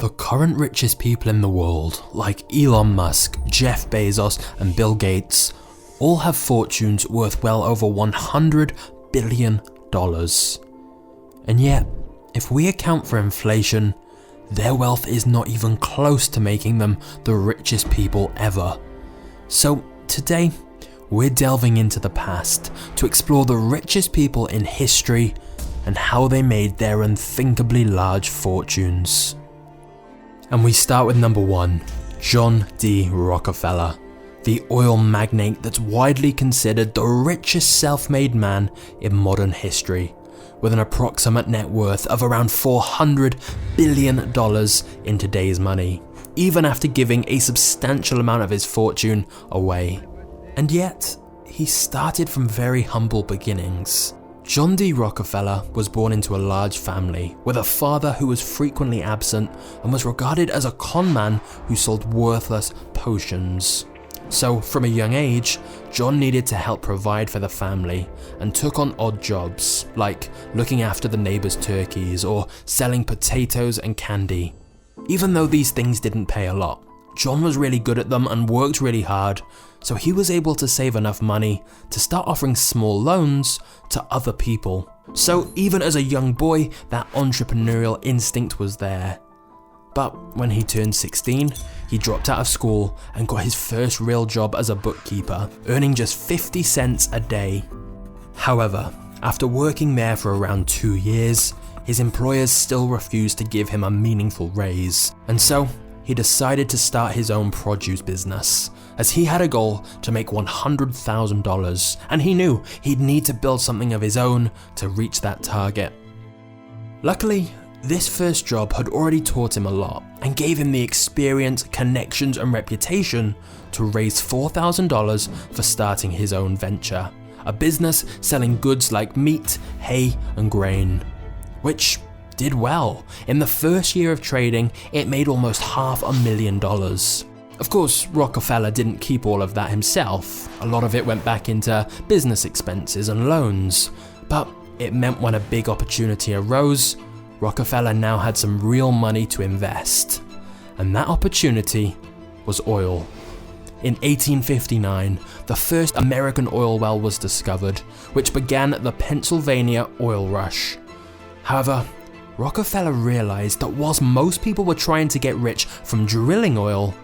The current richest people in the world, like Elon Musk, Jeff Bezos and Bill Gates, all have fortunes worth well over $100 billion. And yet, if we account for inflation, their wealth is not even close to making them the richest people ever. So today, we're delving into the past to explore the richest people in history and how they made their unthinkably large fortunes. And we start with number 1, John D Rockefeller, the oil magnate that's widely considered the richest self-made man in modern history, with an approximate net worth of around $400 billion in today's money, even after giving a substantial amount of his fortune away. And yet, he started from very humble beginnings. John D Rockefeller was born into a large family with a father who was frequently absent and was regarded as a con man who sold worthless potions. So from a young age, John needed to help provide for the family and took on odd jobs like looking after the neighbors' turkeys or selling potatoes and candy. Even though these things didn't pay a lot, John was really good at them and worked really hard, so he was able to save enough money to start offering small loans to other people. So even as a young boy, that entrepreneurial instinct was there. But when he turned 16, he dropped out of school and got his first real job as a bookkeeper, earning just 50 cents a day. However, after working there for around 2 years, his employers still refused to give him a meaningful raise, and so he decided to start his own produce business, as he had a goal to make $100,000, and he knew he'd need to build something of his own to reach that target. Luckily, this first job had already taught him a lot and gave him the experience, connections and reputation to raise $4,000 for starting his own venture, a business selling goods like meat, hay and grain, which did well. In the first year of trading, it made almost $500,000. Of course, Rockefeller didn't keep all of that himself. A lot of it went back into business expenses and loans, but it meant when a big opportunity arose, Rockefeller now had some real money to invest. And that opportunity was oil. In 1859, the first American oil well was discovered, which began the Pennsylvania oil rush. However, Rockefeller realized that whilst most people were trying to get rich from drilling oil,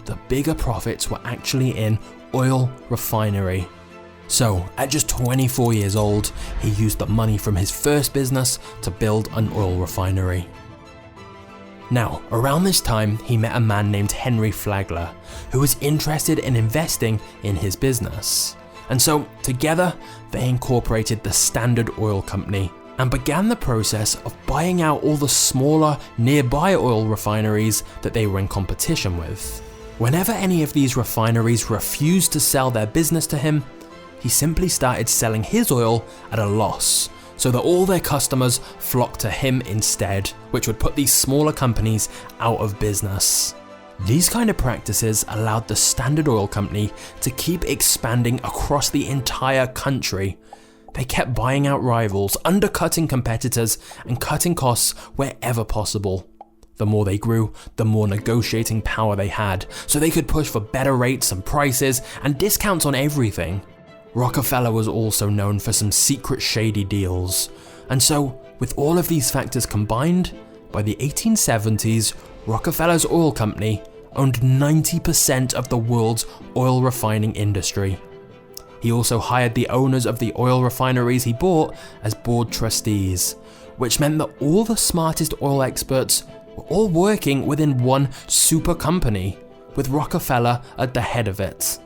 the bigger profits were actually in oil refinery. So, at just 24 years old, he used the money from his first business to build an oil refinery. Now, around this time, he met a man named Henry Flagler, who was interested in investing in his business. And so, together, they incorporated the Standard Oil Company and began the process of buying out all the smaller, nearby oil refineries that they were in competition with. Whenever any of these refineries refused to sell their business to him, he simply started selling his oil at a loss, so that all their customers flocked to him instead, which would put these smaller companies out of business. These kind of practices allowed the Standard Oil Company to keep expanding across the entire country. They kept buying out rivals, undercutting competitors, and cutting costs wherever possible. The more they grew, the more negotiating power they had, so they could push for better rates and prices and discounts on everything. Rockefeller was also known for some secret shady deals, and so, with all of these factors combined, by the 1870s, Rockefeller's oil company owned 90% of the world's oil refining industry. He also hired the owners of the oil refineries he bought as board trustees, which meant that all the smartest oil experts were all working within one super company, with Rockefeller at the head of it.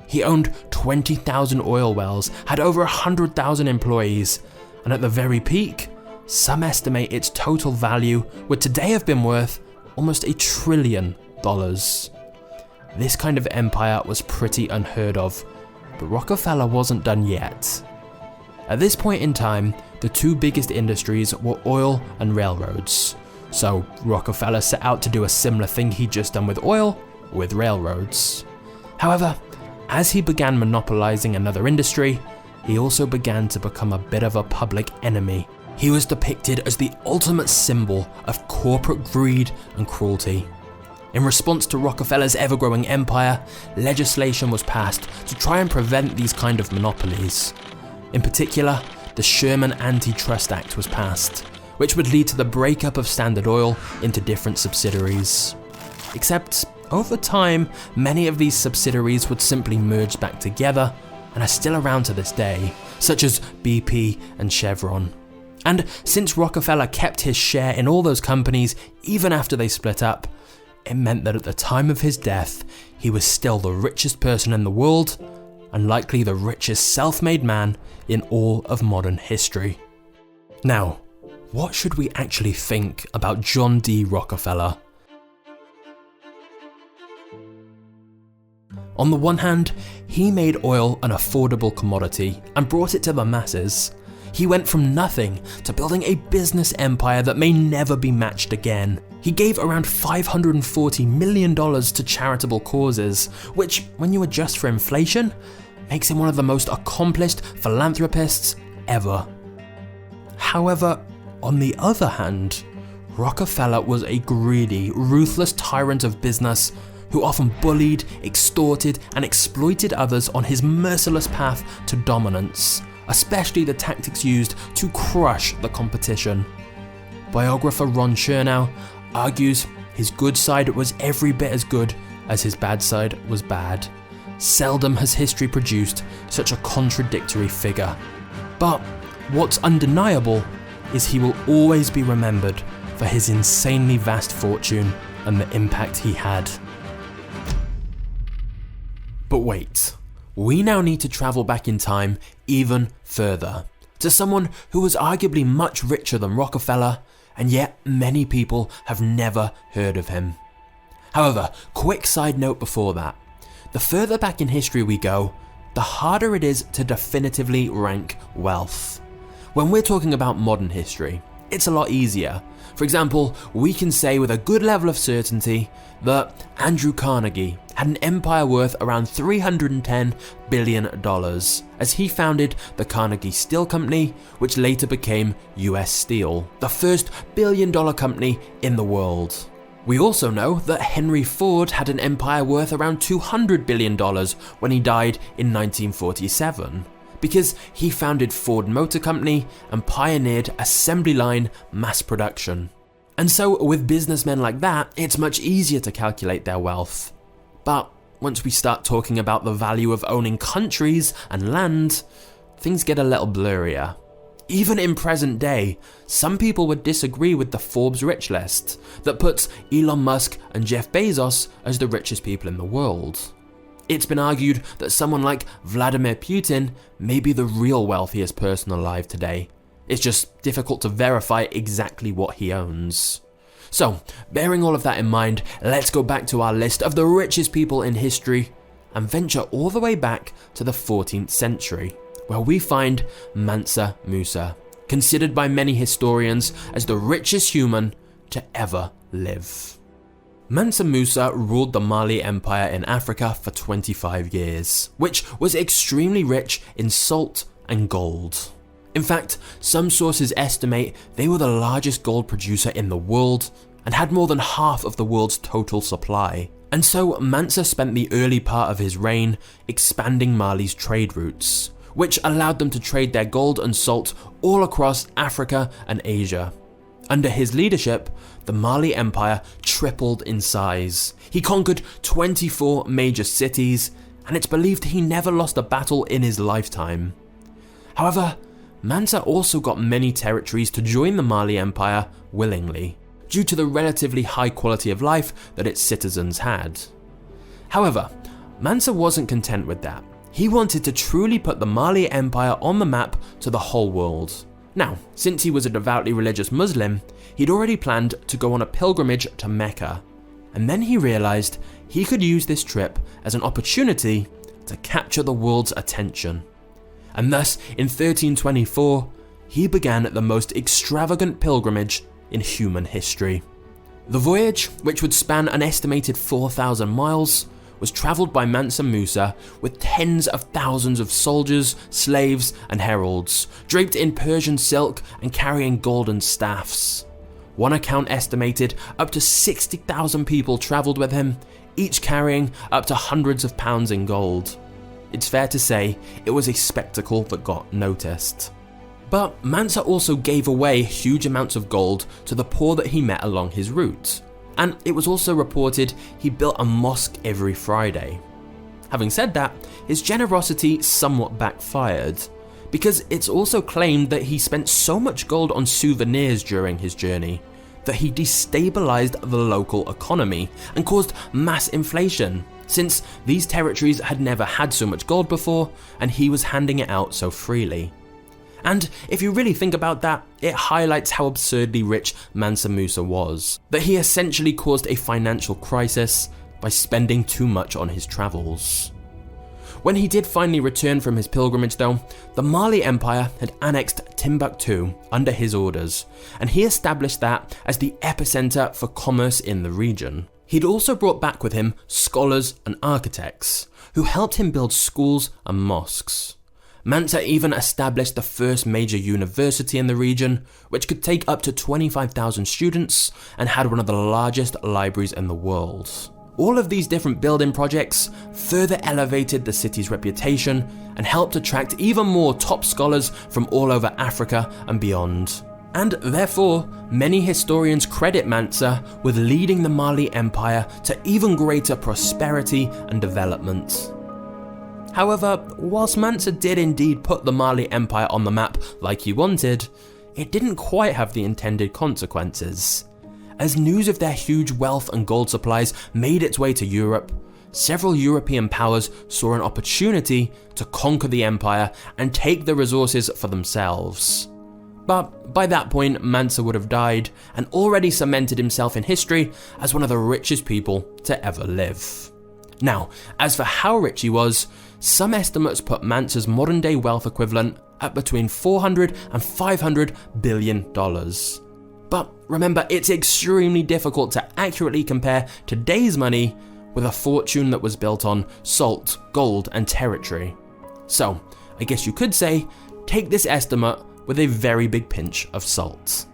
He owned 20,000 oil wells, had over 100,000 employees, and at the very peak, some estimate its total value would today have been worth almost $1 trillion. This kind of empire was pretty unheard of, but Rockefeller wasn't done yet. At this point in time, the two biggest industries were oil and railroads. So Rockefeller set out to do a similar thing he'd just done with oil, with railroads. However, as he began monopolizing another industry, he also began to become a bit of a public enemy. He was depicted as the ultimate symbol of corporate greed and cruelty. In response to Rockefeller's ever-growing empire, legislation was passed to try and prevent these kind of monopolies. In particular, the Sherman Antitrust Act was passed, which would lead to the breakup of Standard Oil into different subsidiaries. Except, over time, many of these subsidiaries would simply merge back together and are still around to this day, such as BP and Chevron. And since Rockefeller kept his share in all those companies even after they split up, it meant that at the time of his death, he was still the richest person in the world, and likely the richest self-made man in all of modern history. Now, what should we actually think about John D. Rockefeller? On the one hand, he made oil an affordable commodity and brought it to the masses. He went from nothing to building a business empire that may never be matched again. He gave around $540 million to charitable causes, which, when you adjust for inflation, makes him one of the most accomplished philanthropists ever. However, on the other hand, Rockefeller was a greedy, ruthless tyrant of business who often bullied, extorted, and exploited others on his merciless path to dominance, especially the tactics used to crush the competition. Biographer Ron Chernow argues his good side was every bit as good as his bad side was bad. Seldom has history produced such a contradictory figure. But what's undeniable is he will always be remembered for his insanely vast fortune and the impact he had. But wait, we now need to travel back in time even further, to someone who was arguably much richer than Rockefeller, and yet many people have never heard of him. However, quick side note before that, the further back in history we go, the harder it is to definitively rank wealth. When we're talking about modern history, it's a lot easier. For example, we can say with a good level of certainty that Andrew Carnegie had an empire worth around $310 billion, as he founded the Carnegie Steel Company, which later became US Steel, the first billion-dollar company in the world. We also know that Henry Ford had an empire worth around $200 billion when he died in 1947, because he founded Ford Motor Company and pioneered assembly line mass production. And so with businessmen like that, it's much easier to calculate their wealth. But once we start talking about the value of owning countries and land, things get a little blurrier. Even in present day, some people would disagree with the Forbes rich list that puts Elon Musk and Jeff Bezos as the richest people in the world. It's been argued that someone like Vladimir Putin may be the real wealthiest person alive today. It's just difficult to verify exactly what he owns. So, bearing all of that in mind, let's go back to our list of the richest people in history and venture all the way back to the 14th century, where we find Mansa Musa, considered by many historians as the richest human to ever live. Mansa Musa ruled the Mali Empire in Africa for 25 years, which was extremely rich in salt and gold. In fact, some sources estimate they were the largest gold producer in the world and had more than half of the world's total supply. And so Mansa spent the early part of his reign expanding Mali's trade routes, which allowed them to trade their gold and salt all across Africa and Asia. Under his leadership, the Mali Empire tripled in size. He conquered 24 major cities, and it's believed he never lost a battle in his lifetime. However, Mansa also got many territories to join the Mali Empire willingly, due to the relatively high quality of life that its citizens had. However, Mansa wasn't content with that. He wanted to truly put the Mali Empire on the map to the whole world. Now, since he was a devoutly religious Muslim, he'd already planned to go on a pilgrimage to Mecca, and then he realized he could use this trip as an opportunity to capture the world's attention. And thus, in 1324, he began the most extravagant pilgrimage in human history. The voyage, which would span an estimated 4,000 miles, was travelled by Mansa Musa with tens of thousands of soldiers, slaves and heralds, draped in Persian silk and carrying golden staffs. One account estimated up to 60,000 people travelled with him, each carrying up to hundreds of pounds in gold. It's fair to say it was a spectacle that got noticed. But Mansa also gave away huge amounts of gold to the poor that he met along his route, and it was also reported he built a mosque every Friday. Having said that, his generosity somewhat backfired, because it's also claimed that he spent so much gold on souvenirs during his journey that he destabilized the local economy and caused mass inflation, since these territories had never had so much gold before and he was handing it out so freely. And if you really think about that, it highlights how absurdly rich Mansa Musa was, that he essentially caused a financial crisis by spending too much on his travels. When he did finally return from his pilgrimage though, the Mali Empire had annexed Timbuktu under his orders, and he established that as the epicenter for commerce in the region. He'd also brought back with him scholars and architects, who helped him build schools and mosques. Mansa even established the first major university in the region, which could take up to 25,000 students and had one of the largest libraries in the world. All of these different building projects further elevated the city's reputation and helped attract even more top scholars from all over Africa and beyond. And therefore, many historians credit Mansa with leading the Mali Empire to even greater prosperity and development. However, whilst Mansa did indeed put the Mali Empire on the map like he wanted, it didn't quite have the intended consequences. As news of their huge wealth and gold supplies made its way to Europe, several European powers saw an opportunity to conquer the empire and take the resources for themselves. But by that point, Mansa would have died and already cemented himself in history as one of the richest people to ever live. Now, as for how rich he was, some estimates put Mansa's modern day wealth equivalent at between $400 and $500 billion. But remember, it's extremely difficult to accurately compare today's money with a fortune that was built on salt, gold, and territory. So, I guess you could say, take this estimate with a very big pinch of salt.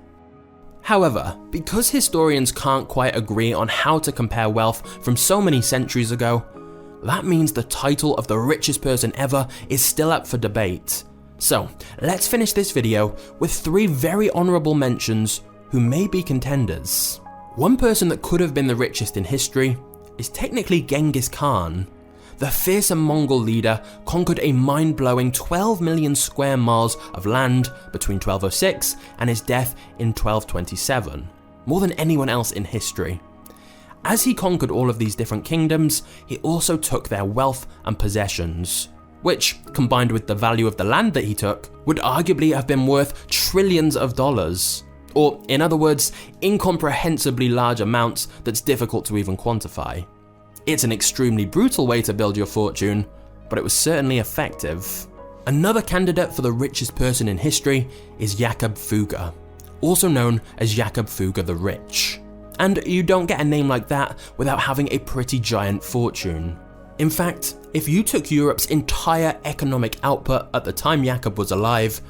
However, because historians can't quite agree on how to compare wealth from so many centuries ago, that means the title of the richest person ever is still up for debate. So, let's finish this video with 3 very honourable mentions who may be contenders. One person that could have been the richest in history is technically Genghis Khan. The fearsome Mongol leader conquered a mind-blowing 12 million square miles of land between 1206 and his death in 1227, more than anyone else in history. As he conquered all of these different kingdoms, he also took their wealth and possessions, which, combined with the value of the land that he took, would arguably have been worth trillions of dollars. Or, in other words, incomprehensibly large amounts that's difficult to even quantify. It's an extremely brutal way to build your fortune, but it was certainly effective. Another candidate for the richest person in history is Jakob Fugger, also known as Jakob Fugger the Rich. And you don't get a name like that without having a pretty giant fortune. In fact, if you took Europe's entire economic output at the time Jakob was alive,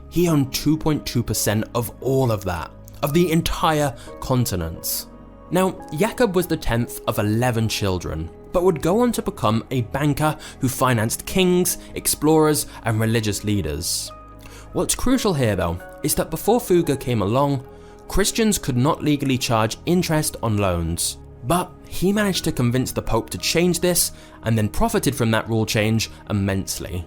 he owned 2.2% of all of that, of the entire continent. Now, Jakob was the 10th of 11 children, but would go on to become a banker who financed kings, explorers, and religious leaders. What's crucial here though, is that before Fugger came along, Christians could not legally charge interest on loans. But he managed to convince the Pope to change this, and then profited from that rule change immensely.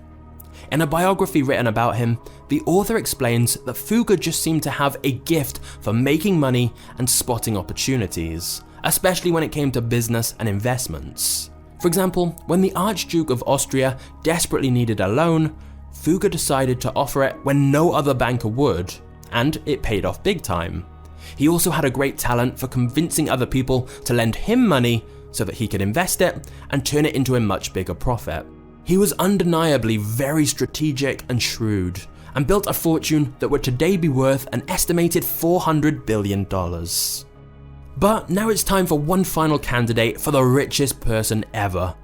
In a biography written about him, the author explains that Fugger just seemed to have a gift for making money and spotting opportunities, especially when it came to business and investments. For example, when the Archduke of Austria desperately needed a loan, Fugger decided to offer it when no other banker would, and it paid off big time. He also had a great talent for convincing other people to lend him money so that he could invest it and turn it into a much bigger profit. He was undeniably very strategic and shrewd, and built a fortune that would today be worth an estimated $400 billion. But now it's time for one final candidate for the richest person ever,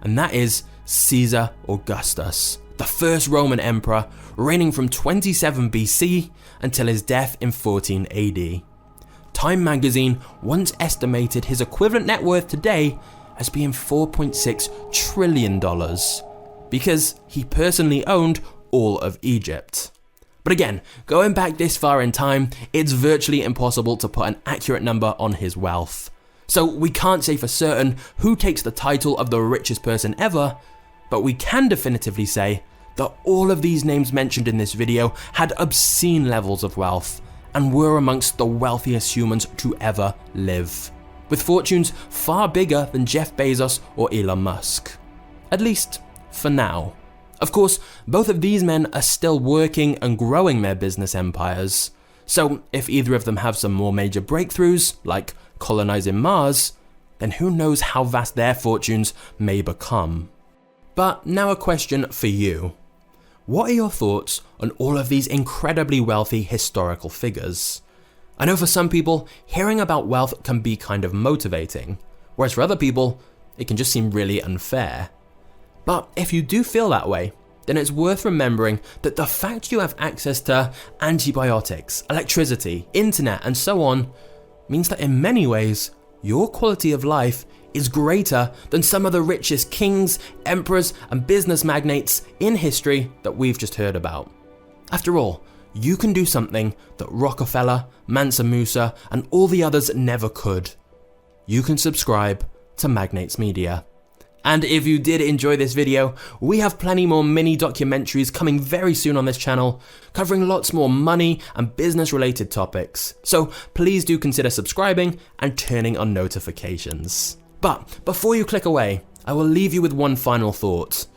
and that is Caesar Augustus, the first Roman emperor, reigning from 27 BC until his death in 14 AD. Time magazine once estimated his equivalent net worth today as being $4.6 trillion, because he personally owned all of Egypt. But again, going back this far in time, it's virtually impossible to put an accurate number on his wealth. So we can't say for certain who takes the title of the richest person ever, but we can definitively say that all of these names mentioned in this video had obscene levels of wealth and were amongst the wealthiest humans to ever live, with fortunes far bigger than Jeff Bezos or Elon Musk. At least for now. Of course, both of these men are still working and growing their business empires, so if either of them have some more major breakthroughs, like colonizing Mars, then who knows how vast their fortunes may become. But now a question for you. What are your thoughts on all of these incredibly wealthy historical figures? I know for some people, hearing about wealth can be kind of motivating, whereas for other people, it can just seem really unfair. But if you do feel that way, then it's worth remembering that the fact you have access to antibiotics, electricity, internet, and so on means that in many ways, your quality of life is greater than some of the richest kings, emperors, and business magnates in history that we've just heard about. After all, you can do something that Rockefeller, Mansa Musa, and all the others never could. You can subscribe to MagnatesMedia. And if you did enjoy this video, we have plenty more mini documentaries coming very soon on this channel, covering lots more money and business related topics. So please do consider subscribing and turning on notifications. But before you click away, I will leave you with one final thought.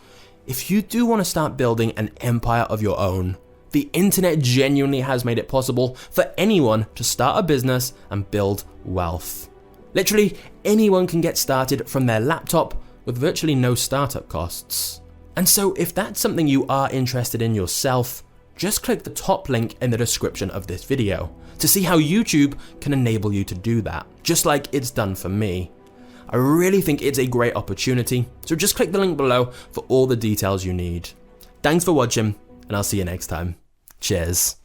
If you do want to start building an empire of your own, the internet genuinely has made it possible for anyone to start a business and build wealth. Literally anyone can get started from their laptop with virtually no startup costs. And so if that's something you are interested in yourself, just click the top link in the description of this video to see how YouTube can enable you to do that, just like it's done for me. I really think it's a great opportunity, so just click the link below for all the details you need. Thanks for watching, and I'll see you next time. Cheers.